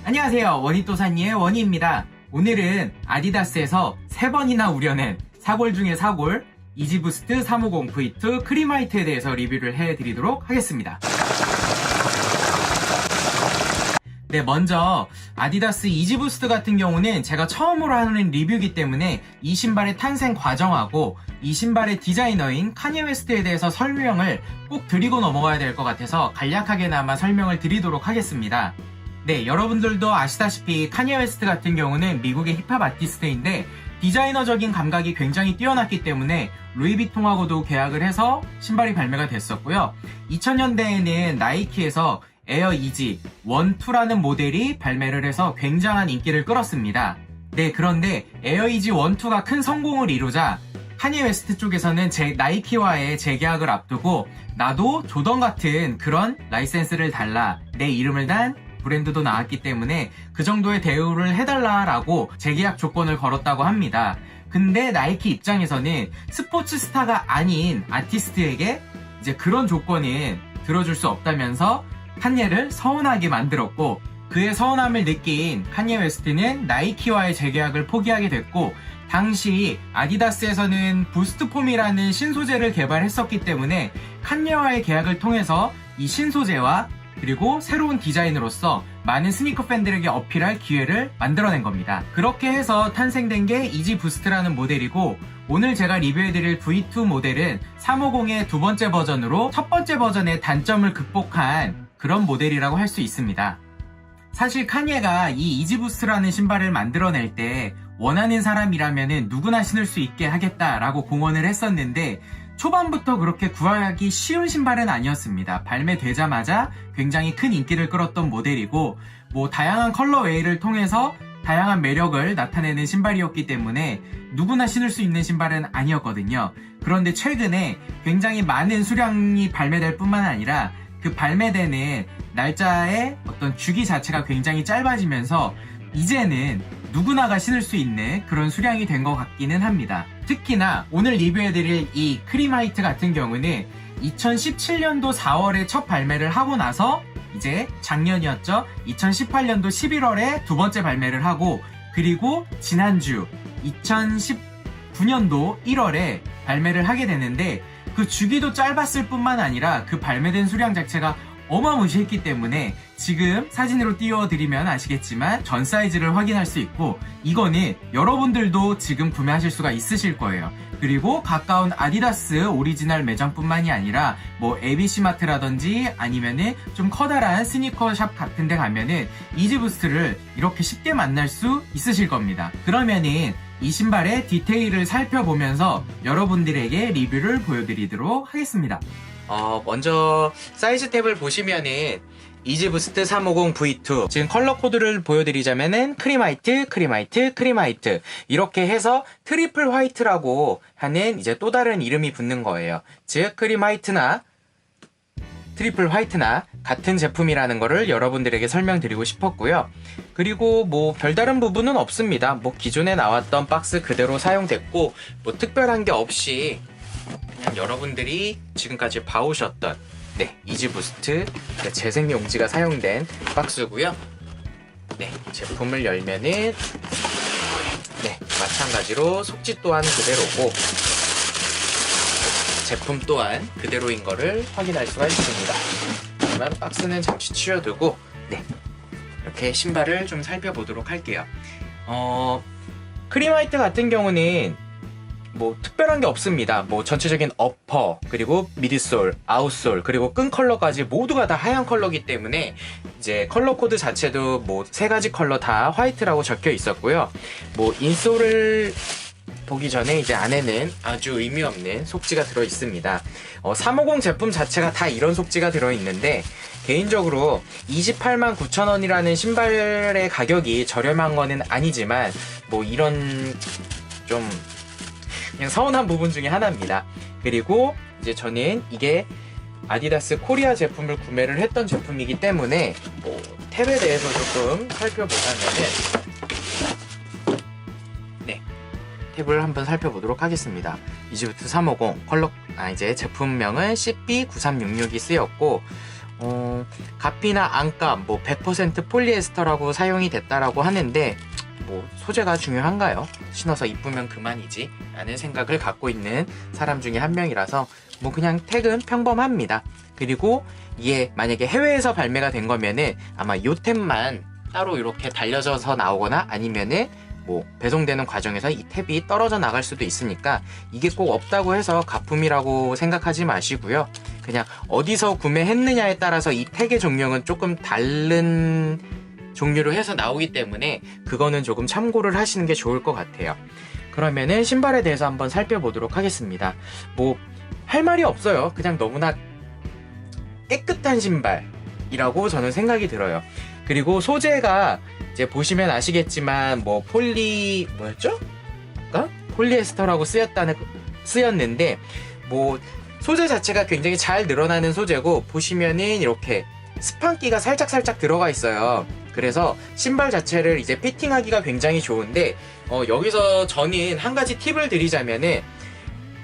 안녕하세요. 원희또사니의 원희입니다. 오늘은 아디다스에서 3번이나 우려낸 사골 중에 사골 이지부스트 350 V2 크림화이트에 대해서 리뷰를 해드리도록 하겠습니다. 네, 먼저 아디다스 이지부스트 같은 경우는 제가 처음으로 하는 리뷰이기 때문에 이 신발의 탄생 과정하고 이 신발의 디자이너인 카니에 웨스트에 대해서 설명을 꼭 드리고 넘어가야 될 것 같아서 간략하게나마 설명을 드리도록 하겠습니다. 네, 여러분들도 아시다시피 카니에 웨스트 같은 경우는 미국의 힙합 아티스트인데 디자이너적인 감각이 굉장히 뛰어났기 때문에 루이비통하고도 계약을 해서 신발이 발매가 됐었고요. 2000년대에는 나이키에서 에어 이지 1, 2라는 모델이 발매를 해서 굉장한 인기를 끌었습니다. 네, 그런데 에어 이지 1, 2가 큰 성공을 이루자 카니에 웨스트 쪽에서는 나이키와의 재계약을 앞두고 나도 조던 같은 그런 라이센스를 달라, 내 이름을 단 브랜드도 나왔기 때문에 그 정도의 대우를 해달라라고 재계약 조건을 걸었다고 합니다. 근데 나이키 입장에서는 스포츠 스타가 아닌 아티스트에게 이제 그런 조건은 들어줄 수 없다면서 칸예를 서운하게 만들었고, 그의 서운함을 느낀 카니에 웨스트는 나이키와의 재계약을 포기하게 됐고, 당시 아디다스에서는 부스트폼이라는 신소재를 개발했었기 때문에 칸예와의 계약을 통해서 이 신소재와 그리고 새로운 디자인으로서 많은 스니커 팬들에게 어필할 기회를 만들어낸 겁니다. 그렇게 해서 탄생된 게 이지 부스트라는 모델이고, 오늘 제가 리뷰해드릴 V2 모델은 350의 두 번째 버전으로 첫 번째 버전의 단점을 극복한 그런 모델이라고 할 수 있습니다. 사실 카니에가 이 이지 부스트라는 신발을 만들어낼 때 원하는 사람이라면 누구나 신을 수 있게 하겠다라고 공언을 했었는데 초반부터 그렇게 구하기 쉬운 신발은 아니었습니다. 발매되자마자 굉장히 큰 인기를 끌었던 모델이고, 다양한 컬러웨이를 통해서 다양한 매력을 나타내는 신발이었기 때문에 누구나 신을 수 있는 신발은 아니었거든요. 그런데 최근에 굉장히 많은 수량이 발매될 뿐만 아니라 그 발매되는 날짜의 어떤 주기 자체가 굉장히 짧아지면서 이제는 누구나가 신을 수 있는 그런 수량이 된 것 같기는 합니다. 특히나 오늘 리뷰해드릴 이 크림화이트 같은 경우는 2017년도 4월에 첫 발매를 하고 나서 이제 작년이었죠. 2018년도 11월에 두 번째 발매를 하고, 그리고 지난주 2019년도 1월에 발매를 하게 되는데 그 주기도 짧았을 뿐만 아니라 그 발매된 수량 자체가 어마무시했기 때문에 지금 사진으로 띄워드리면 아시겠지만 전 사이즈를 확인할 수 있고, 이거는 여러분들도 지금 구매하실 수가 있으실 거예요. 그리고 가까운 아디다스 오리지널 매장뿐만이 아니라 ABC마트라든지 아니면은 좀 커다란 스니커샵 같은 데 가면은 이지부스트를 이렇게 쉽게 만날 수 있으실 겁니다. 그러면은 이 신발의 디테일을 살펴보면서 여러분들에게 리뷰를 보여드리도록 하겠습니다. 먼저 사이즈 탭을 보시면은 이지부스트 350 V2 지금 컬러 코드를 보여드리자면은 크림화이트, 크림화이트, 크림화이트 이렇게 해서 트리플 화이트라고 하는 이제 또 다른 이름이 붙는 거예요. 즉 크림화이트나 트리플 화이트나 같은 제품이라는 거를 여러분들에게 설명드리고 싶었고요. 그리고 별다른 부분은 없습니다. 기존에 나왔던 박스 그대로 사용됐고 특별한 게 없이 그냥 여러분들이 지금까지 봐오셨던 이지부스트 재생 용지가 사용된 박스고요. 제품을 열면은 마찬가지로 속지 또한 그대로고 제품 또한 그대로인 거를 확인할 수가 있습니다. 하지만 박스는 잠시 치워두고 이렇게 신발을 좀 살펴보도록 할게요. 크림화이트 같은 경우는 특별한 게 없습니다. 전체적인 어퍼, 그리고 미드솔, 아웃솔, 그리고 끈 컬러까지 모두가 다 하얀 컬러이기 때문에 이제 컬러 코드 자체도 세 가지 컬러 다 화이트라고 적혀 있었고요. 인솔을 보기 전에 이제 안에는 아주 의미 없는 속지가 들어 있습니다. 350 제품 자체가 다 이런 속지가 들어 있는데 개인적으로 289,000원이라는 신발의 가격이 저렴한 거는 아니지만 이런 좀 그냥 서운한 부분 중에 하나입니다. 그리고 이제 저는 이게 아디다스 코리아 제품을 구매를 했던 제품이기 때문에 탭에 대해서 조금 살펴보자면은 탭을 한번 살펴보도록 하겠습니다. 이지부스트 350 컬러 이제 제품명은 CB9366이 쓰였고 가피나 안감, 100% 폴리에스터라고 사용이 됐다라고 하는데 소재가 중요한가요? 신어서 이쁘면 그만이지 라는 생각을 갖고 있는 사람 중에 한 명이라서 그냥 택은 평범합니다. 그리고 이게 만약에 해외에서 발매가 된 거면은 아마 요 탭만 따로 이렇게 달려져서 나오거나 아니면은 배송되는 과정에서 이 탭이 떨어져 나갈 수도 있으니까 이게 꼭 없다고 해서 가품이라고 생각하지 마시고요. 그냥 어디서 구매했느냐에 따라서 이 택의 종류는 조금 다른 종류로 해서 나오기 때문에 그거는 조금 참고를 하시는 게 좋을 것 같아요. 그러면은 신발에 대해서 한번 살펴보도록 하겠습니다. 할 말이 없어요. 그냥 너무나 깨끗한 신발이라고 저는 생각이 들어요. 그리고 소재가 이제 보시면 아시겠지만 폴리에스터라고 쓰였는데 소재 자체가 굉장히 잘 늘어나는 소재고 보시면은 이렇게 스판기가 살짝 들어가 있어요. 그래서 신발 자체를 이제 피팅하기가 굉장히 좋은데 여기서 저는 한 가지 팁을 드리자면은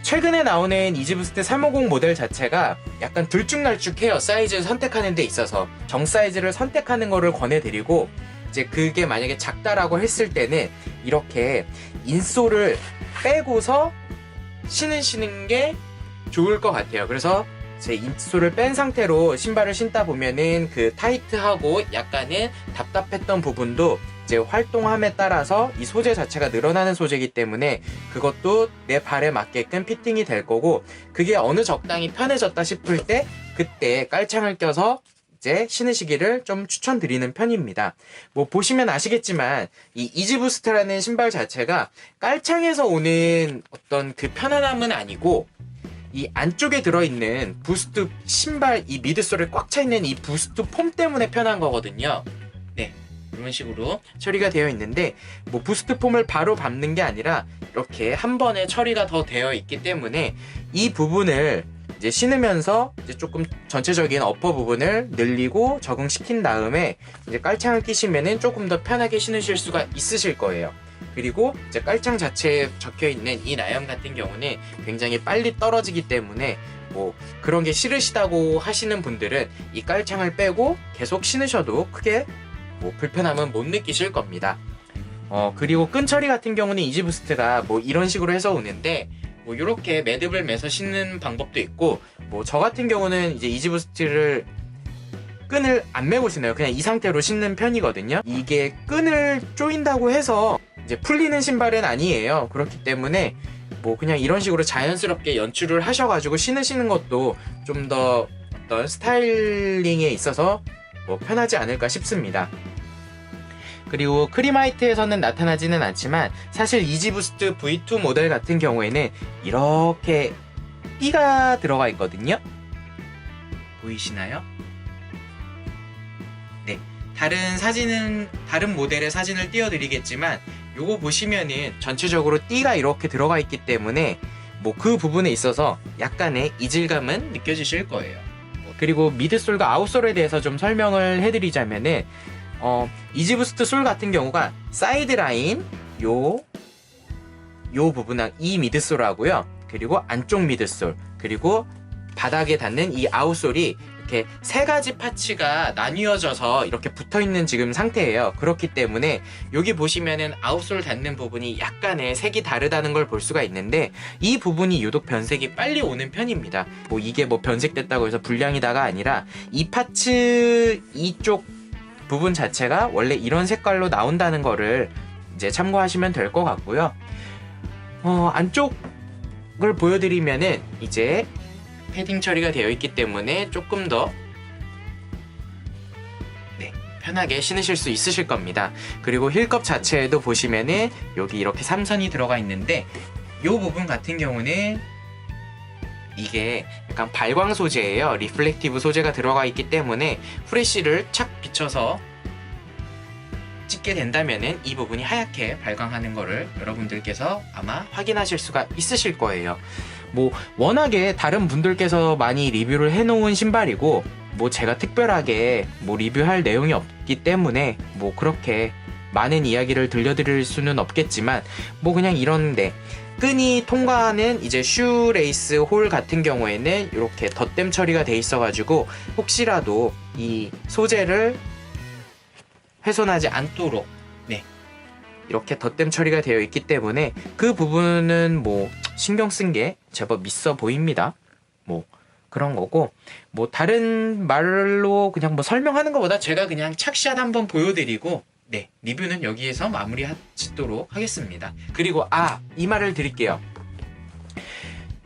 최근에 나오는 이지부스트 350 모델 자체가 약간 들쭉날쭉해요. 사이즈를 선택하는 데 있어서 정 사이즈를 선택하는 거를 권해드리고 이제 그게 만약에 작다라고 했을 때는 이렇게 인솔을 빼고서 신으시는 게 좋을 것 같아요. 그래서 제 인솔을 뺀 상태로 신발을 신다 보면은 그 타이트하고 약간은 답답했던 부분도 이제 활동함에 따라서 이 소재 자체가 늘어나는 소재이기 때문에 그것도 내 발에 맞게끔 피팅이 될 거고 그게 어느 적당히 편해졌다 싶을 때 그때 깔창을 껴서 이제 신으시기를 좀 추천드리는 편입니다. 보시면 아시겠지만 이 이지부스트라는 신발 자체가 깔창에서 오는 어떤 그 편안함은 아니고 이 안쪽에 들어있는 부스트 신발 이 미드솔에 꽉 차있는 이 부스트 폼 때문에 편한 거거든요. 네, 이런 식으로 처리가 되어 있는데 부스트 폼을 바로 밟는 게 아니라 이렇게 한 번에 처리가 더 되어 있기 때문에 이 부분을 이제 신으면서 이제 조금 전체적인 어퍼 부분을 늘리고 적응시킨 다음에 이제 깔창을 끼시면은 조금 더 편하게 신으실 수가 있으실 거예요. 그리고 이제 깔창 자체에 적혀있는 이 나염 같은 경우는 굉장히 빨리 떨어지기 때문에 그런 게 싫으시다고 하시는 분들은 이 깔창을 빼고 계속 신으셔도 크게 불편함은 못 느끼실 겁니다. 그리고 끈 처리 같은 경우는 이지부스트가 이런 식으로 해서 오는데 이렇게 매듭을 매서 신는 방법도 있고 저 같은 경우는 이제 이지부스트를 끈을 안 매고 신어요. 그냥 이 상태로 신는 편이거든요. 이게 끈을 조인다고 해서 이제 풀리는 신발은 아니에요. 그렇기 때문에 그냥 이런 식으로 자연스럽게 연출을 하셔가지고 신으시는 것도 좀 더 어떤 스타일링에 있어서 편하지 않을까 싶습니다. 그리고 크림화이트에서는 나타나지는 않지만 사실 이지부스트 V2 모델 같은 경우에는 이렇게 띠가 들어가 있거든요. 보이시나요? 네, 다른 모델의 사진을 띄워드리겠지만 요거 보시면은 전체적으로 띠가 이렇게 들어가 있기 때문에 그 부분에 있어서 약간의 이질감은 느껴지실 거예요. 그리고 미드솔과 아웃솔에 대해서 좀 설명을 해드리자면은 이지부스트 솔 같은 경우가 사이드 라인 요 부분 이 미드솔하고요. 그리고 안쪽 미드솔 그리고 바닥에 닿는 이 아웃솔이 이렇게 세 가지 파츠가 나뉘어져서 이렇게 붙어있는 지금 상태예요. 그렇기 때문에 여기 보시면은 아웃솔 닿는 부분이 약간의 색이 다르다는 걸 볼 수가 있는데 이 부분이 유독 변색이 빨리 오는 편입니다. 이게 변색됐다고 해서 불량이다가 아니라 이 파츠 이쪽 부분 자체가 원래 이런 색깔로 나온다는 거를 이제 참고하시면 될 것 같고요. 안쪽을 보여드리면은 이제 패딩 처리가 되어 있기 때문에 조금 더 편하게 신으실 수 있으실 겁니다. 그리고 힐컵 자체에도 보시면은 여기 이렇게 3선이 들어가 있는데 이 부분 같은 경우는 이게 약간 발광 소재예요. 리플렉티브 소재가 들어가 있기 때문에 후레쉬를 착 비춰서 찍게 된다면은 이 부분이 하얗게 발광하는 거를 여러분들께서 아마 확인하실 수가 있으실 거예요. 워낙에 다른 분들께서 많이 리뷰를 해놓은 신발이고 제가 특별하게 리뷰할 내용이 없기 때문에 그렇게 많은 이야기를 들려드릴 수는 없겠지만 그냥 이런데 끈이 통과하는 이제 슈레이스 홀 같은 경우에는 이렇게 덧댐 처리가 돼 있어가지고 혹시라도 이 소재를 훼손하지 않도록 이렇게 덧댐 처리가 되어 있기 때문에 그 부분은 뭐 신경 쓴 게 제법 있어 보입니다. 뭐 그런 거고, 뭐 다른 말로 그냥 뭐 설명하는 것보다 제가 그냥 착샷 한번 보여드리고 리뷰는 여기에서 마무리 짓도록 하겠습니다. 그리고 이 말을 드릴게요.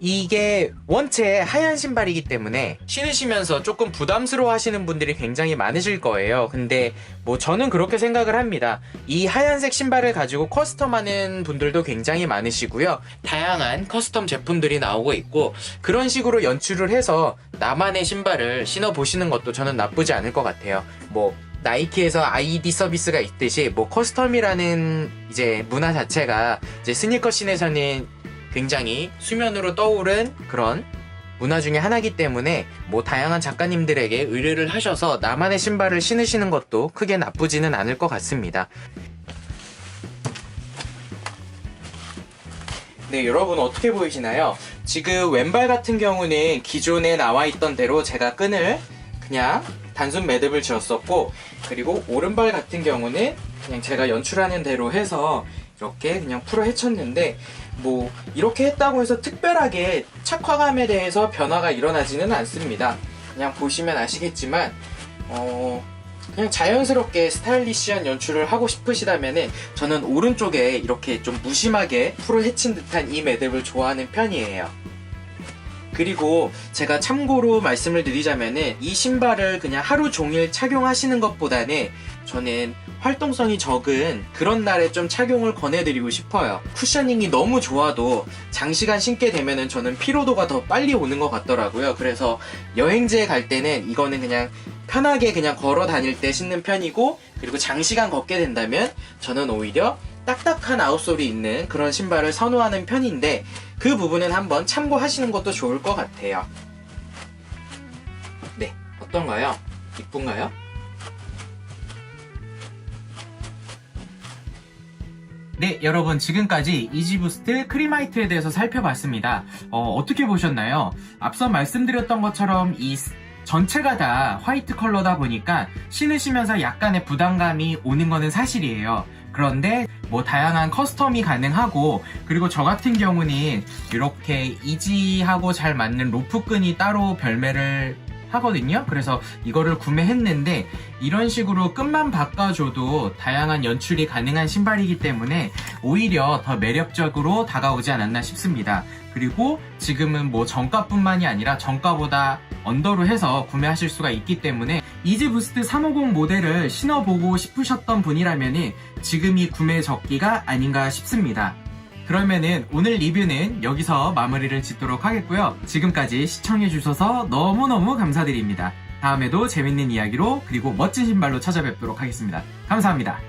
이게 원체 하얀 신발이기 때문에 신으시면서 조금 부담스러워 하시는 분들이 굉장히 많으실 거예요. 근데 뭐 저는 그렇게 생각을 합니다. 이 하얀색 신발을 가지고 커스텀하는 분들도 굉장히 많으시고요. 다양한 커스텀 제품들이 나오고 있고, 그런 식으로 연출을 해서 나만의 신발을 신어보시는 것도 저는 나쁘지 않을 것 같아요. 뭐 나이키에서 아이디 서비스가 있듯이 뭐 커스텀이라는 이제 문화 자체가 이제 스니커 씬에서는 굉장히 수면으로 떠오른 그런 문화 중에 하나이기 때문에 뭐 다양한 작가님들에게 의뢰를 하셔서 나만의 신발을 신으시는 것도 크게 나쁘지는 않을 것 같습니다. 네, 여러분 어떻게 보이시나요? 지금 왼발 같은 경우는 기존에 나와 있던 대로 제가 끈을 그냥 단순 매듭을 지었었고, 그리고 오른발 같은 경우는 그냥 제가 연출하는 대로 해서 이렇게 그냥 풀어 헤쳤는데, 뭐 이렇게 했다고 해서 특별하게 착화감에 대해서 변화가 일어나지는 않습니다. 그냥 보시면 아시겠지만 그냥 자연스럽게 스타일리시한 연출을 하고 싶으시다면은 저는 오른쪽에 이렇게 좀 무심하게 풀어 헤친 듯한 이 매듭을 좋아하는 편이에요. 그리고 제가 참고로 말씀을 드리자면은 이 신발을 그냥 하루 종일 착용하시는 것보다는 저는 활동성이 적은 그런 날에 좀 착용을 권해드리고 싶어요. 쿠셔닝이 너무 좋아도 장시간 신게 되면은 저는 피로도가 더 빨리 오는 것 같더라고요. 그래서 여행지에 갈 때는 이거는 그냥 편하게 그냥 걸어 다닐 때 신는 편이고, 그리고 장시간 걷게 된다면 저는 오히려 딱딱한 아웃솔이 있는 그런 신발을 선호하는 편인데, 그 부분은 한번 참고하시는 것도 좋을 것 같아요. 네, 어떤가요? 이쁜가요? 네, 여러분 지금까지 이지부스트 크림화이트에 대해서 살펴봤습니다. 어떻게 보셨나요? 앞서 말씀드렸던 것처럼 이 전체가 다 화이트 컬러다 보니까 신으시면서 약간의 부담감이 오는 거는 사실이에요. 그런데 뭐 다양한 커스텀이 가능하고, 그리고 저 같은 경우는 이렇게 이지하고 잘 맞는 로프끈이 따로 별매를 하거든요. 그래서 이거를 구매했는데 이런 식으로 끈만 바꿔줘도 다양한 연출이 가능한 신발이기 때문에 오히려 더 매력적으로 다가오지 않았나 싶습니다. 그리고 지금은 뭐 정가뿐만이 아니라 정가보다 언더로 해서 구매하실 수가 있기 때문에 이지부스트 350 모델을 신어보고 싶으셨던 분이라면 지금이 구매 적기가 아닌가 싶습니다. 그러면은 오늘 리뷰는 여기서 마무리를 짓도록 하겠고요. 지금까지 시청해주셔서 너무너무 감사드립니다. 다음에도 재밌는 이야기로, 그리고 멋진 신발로 찾아뵙도록 하겠습니다. 감사합니다.